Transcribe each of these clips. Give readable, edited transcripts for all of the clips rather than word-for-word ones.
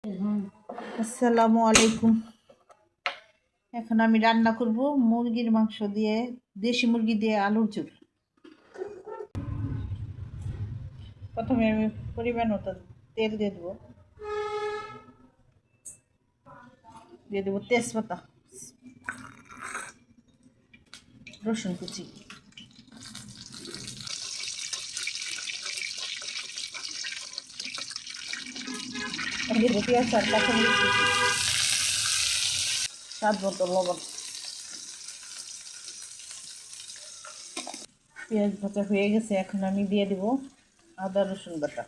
আসসালামু আলাইকুম। এখন আমি রান্না করব মুরগির মাংস দিয়ে, দেশি মুরগি দিয়ে আলুর ঝোল। প্রথমে আমি পরিমাণ মতো তেল দিয়ে দেবো তেজপাতা, রসুন কুচি, পেঁয়াজ আর কাঁচামরিচ কুচি, স্বাদ মতো লবণ। পেঁয়াজ ভাজা হয়ে গেছে, এখন আমি দিয়ে দেব আদা রসুন বাটা,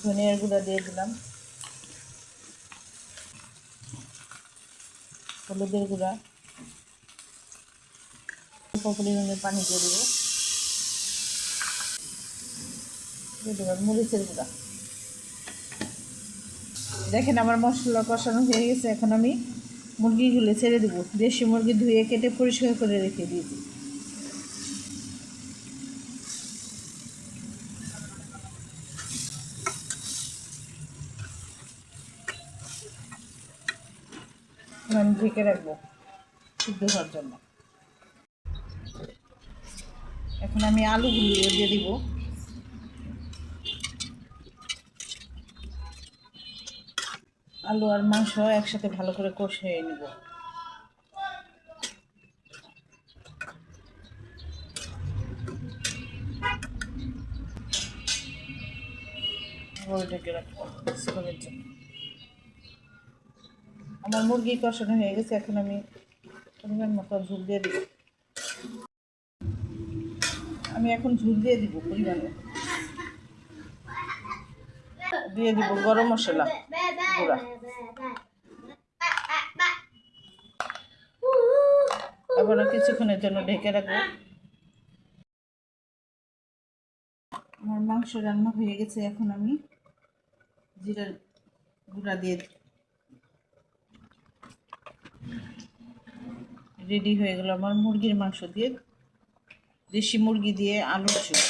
ধনিয়ার গুঁড়া দিয়ে দিলাম, হলুদের গুঁড়া, অল্প পরিমাণে পানি দিয়ে দেবো, মরিচের গুঁড়া। দেখেন আমার মশলা কষানো হয়ে গেছে, এখন আমি মুরগিগুলো ছেড়ে দেবো। দেশি মুরগি ধুয়ে কেটে পরিষ্কার করে রেখে দিয়েছি। আমি ঢেকে রাখবো সিদ্ধ হওয়ার জন্য। এখন আমি আলুগুলো দিয়ে দিব। আলু আর মাংস একসাথে ভালো করে কষিয়ে নেব। ঢেকে রাখবো কিছুক্ষণের জন্য। আমার মুরগি কষানো হয়ে গেছে, এখন আমি পরিমাণ মতো ঝোল দিয়ে দিব। আমি এখন ঝোল দিয়ে দিব পরিমাণ মতো। দিয়ে দিব গরম মশলা গুঁড়া, আবারও কিছুক্ষণের জন্য ঢেকে রাখবো। আমার মাংস রান্না হয়ে গেছে, এখন আমি জিরার গুঁড়া দিয়ে রেডি হয়ে গেল আমার মুরগির মাংস দিয়ে, দেশি মুরগি দিয়ে আলুর ঝোল।